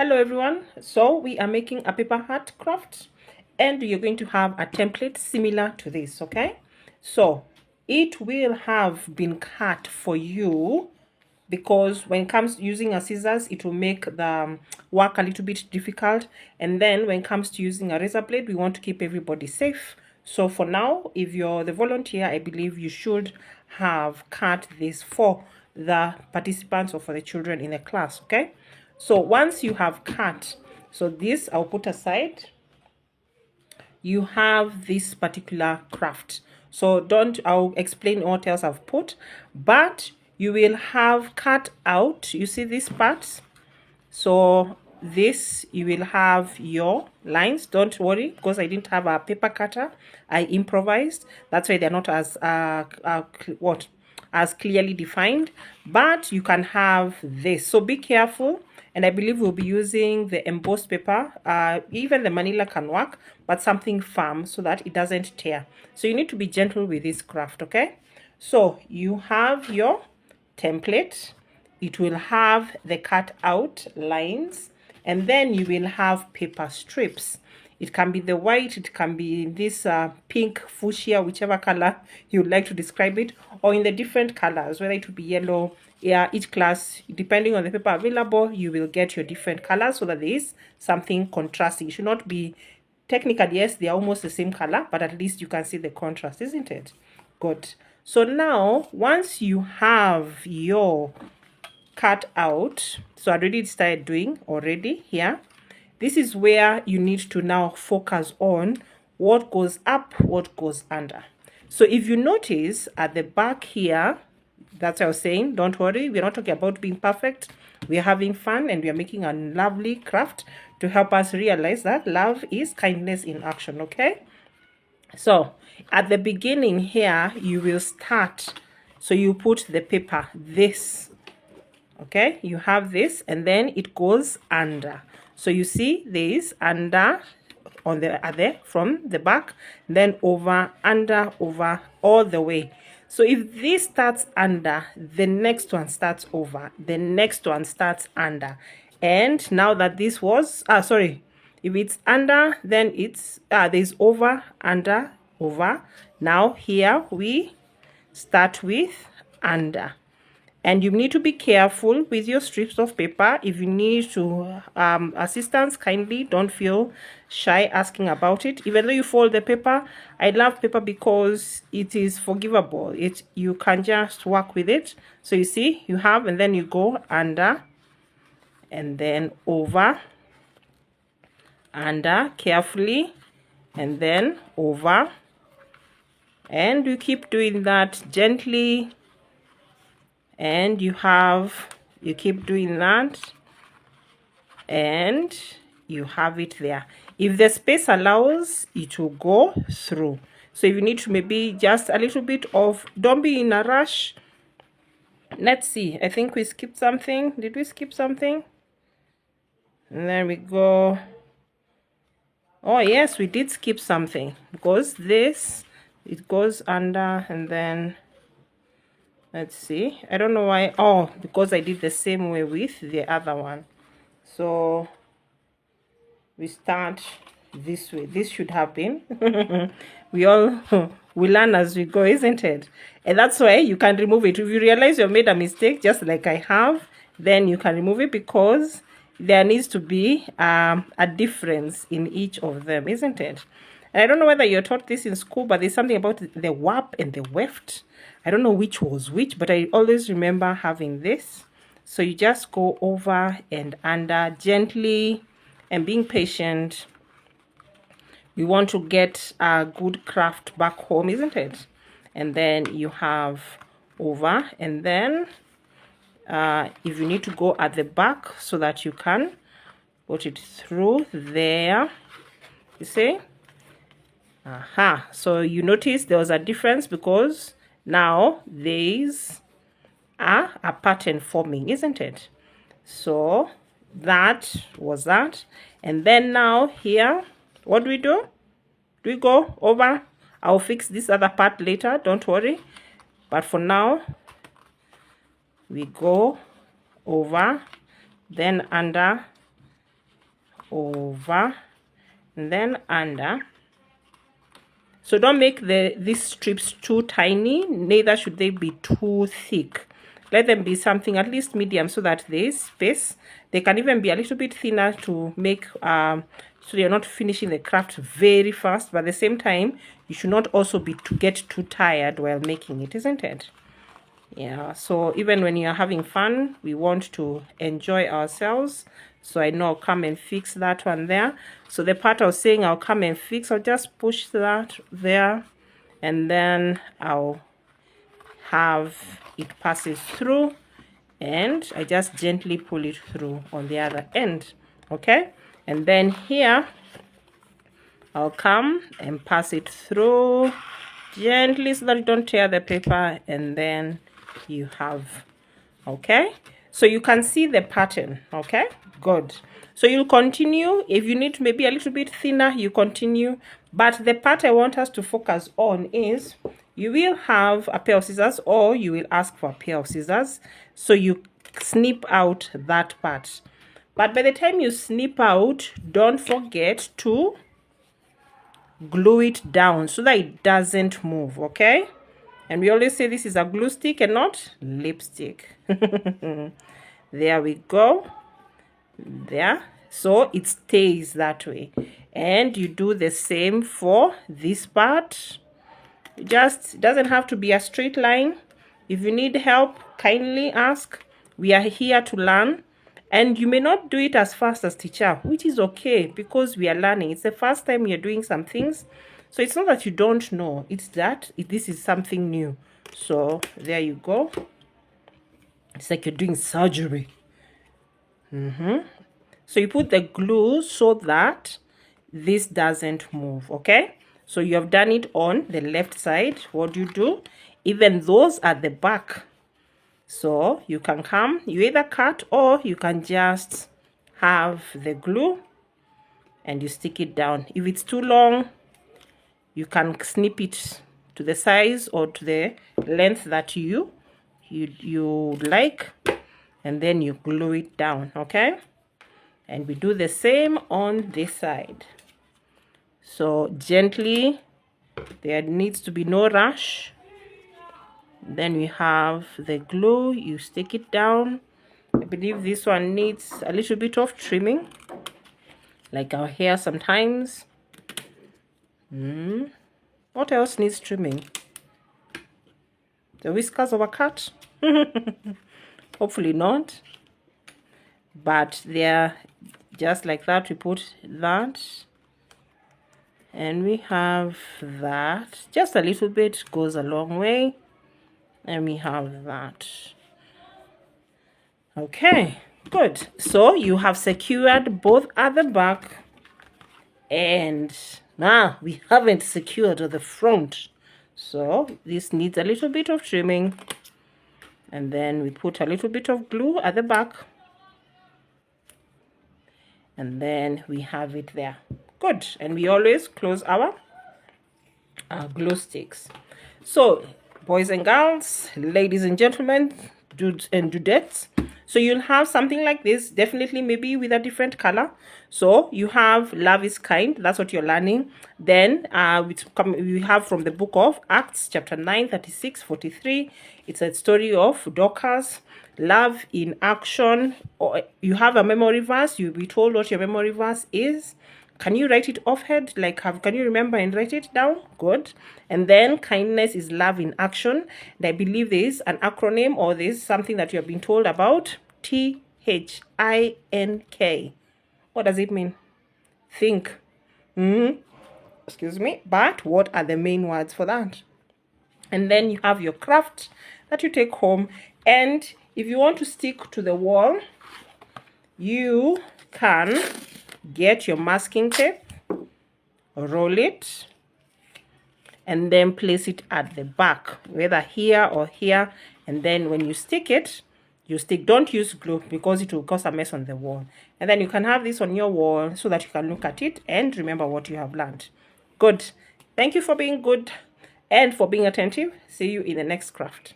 Hello everyone, so we are making a paper heart craft and you're going to have a template similar to this. Okay, so it will have been cut for you because when it comes to using a scissors, it will make the work a little bit difficult, and then when it comes to using a razor blade, we want to keep everybody safe. So for now, if you're the volunteer, I believe you should have cut this for the participants or for the children in the class. Okay, so once you have cut, so this I'll put aside, you have this particular craft. So I'll explain what else I've put, but you will have cut out, you see these parts. So this, you will have your lines. Don't worry, because I didn't have a paper cutter, I improvised. That's why they're not as as clearly defined, but you can have this. So be careful, and I believe we'll be using the embossed paper. Even the manila can work, but something firm so that it doesn't tear. So you need to be gentle with this craft. Okay, so you have your template. It will have the cut out lines, and then you will have paper strips. It can be the white, it can be this pink, fuchsia, whichever color you'd like to describe it, or in the different colors, whether it would be yellow. Yeah, each class, depending on the paper available, you will get your different colors so that there is something contrasting. It should not be technically, yes, they are almost the same color, but at least you can see the contrast, isn't it? Good. So now, once you have your cut out, so I already started doing already here, this is where you need to now focus on what goes up, what goes under. So if you notice at the back here, that's what I was saying, don't worry, we're not talking about being perfect. We're having fun and we are making a lovely craft to help us realize that love is kindness in action. Okay, so at the beginning here, you will start, so you put the paper this. Okay, you have this, and then it goes under. So you see this under on the other from the back, then over, under, over, all the way. So if this starts under, the next one starts over, the next one starts under. And now that this was sorry, if it's under, then it's there's over, under, over. Now here we start with under. And you need to be careful with your strips of paper. If you need to assistance, kindly don't feel shy asking about it. Even though you fold the paper, I love paper because it is forgivable. You can just work with it. So you see, you have, and then you go under, and then over, under carefully, and then over, and you keep doing that gently. And you keep doing that, and you have it there. If the space allows, it will go through. So if you need to maybe just a little bit of, don't be in a rush. Let's see, I think we skipped something. Did we skip something? And there we go. Oh yes, we did skip something, because this, it goes under, and then let's see, I don't know why. Oh, because I did the same way with the other one. So we start this way. This should have been we learn as we go, isn't it? And that's why you can remove it. If you realize you made a mistake, just like I have, then you can remove it, because there needs to be a difference in each of them, isn't it? And I don't know whether you're taught this in school, but there's something about the warp and the weft. I don't know which was which, but I always remember having this. So you just go over and under gently and being patient. We want to get a good craft back home, isn't it? And then you have over, and then if you need to go at the back so that you can put it through there, you see. So you notice there was a difference, because now there's a pattern forming, isn't it? So that was that. And then now here, what do? Do we go over? I'll fix this other part later, don't worry. But for now, we go over, then under, over, and then under. So don't make these strips too tiny, neither should they be too thick. Let them be something at least medium, so that there is space. They can even be a little bit thinner to make so you're not finishing the craft very fast, but at the same time you should not also be to get too tired while making it, isn't it? Yeah, so even when you're having fun, we want to enjoy ourselves. So I know I'll come and fix that one there. So the part I was saying I'll come and fix, I'll just push that there, and then I'll have it passes through, and I just gently pull it through on the other end. Okay, and then here I'll come and pass it through gently so that you don't tear the paper, and then you have, okay, so you can see the pattern. Okay, good. So you'll continue. If you need maybe a little bit thinner, you continue, but the part I want us to focus on is you will have a pair of scissors, or you will ask for a pair of scissors, so you snip out that part. But by the time you snip out, don't forget to glue it down so that it doesn't move. Okay, and we always say this is a glue stick and not lipstick. There we go. There, so it stays that way. And you do the same for this part. It doesn't have to be a straight line. If you need help, kindly ask. We are here to learn, and you may not do it as fast as teacher, which is okay, because we are learning. It's the first time you're doing some things, so it's not that you don't know, it's that this is something new. So there you go. It's like you're doing surgery. So you put the glue so that this doesn't move. Okay, so you have done it on the left side. What do you do? Even those at the back, so you can come, you either cut, or you can just have the glue and you stick it down. If it's too long, you can snip it to the size or to the length that you like, and then you glue it down. Okay, and we do the same on this side. So gently, there needs to be no rush. Then we have the glue, you stick it down. I believe this one needs a little bit of trimming, like our hair sometimes. What else needs trimming? The whiskers of a cat? Hopefully not. But they're just like that. We put that, and we have that. Just a little bit goes a long way. And we have that. Okay, good. So you have secured both at the back, and now we haven't secured at the front. So this needs a little bit of trimming, and then we put a little bit of glue at the back, and then we have it there. Good. And we always close our glue sticks. So boys and girls, ladies and gentlemen, dudes and dudettes, so you'll have something like this, definitely maybe with a different color. So you have Love is Kind, that's what you're learning. Then we have from the book of Acts chapter 9, 36, 43. It's a story of Dorcas, love in action. Or you have a memory verse, you'll be told what your memory verse is. Can you write it offhand? Like, can you remember and write it down? Good. And then kindness is love in action. And I believe there is an acronym, or there is something that you have been told about. THINK. What does it mean? Think. Excuse me. But what are the main words for that? And then you have your craft that you take home. And if you want to stick to the wall, you can get your masking tape, roll it, and then place it at the back, whether here or here. And then when you stick it, don't use glue, because it will cause a mess on the wall. And then you can have this on your wall so that you can look at it and remember what you have learned. Good. Thank you for being good and for being attentive. See you in the next craft.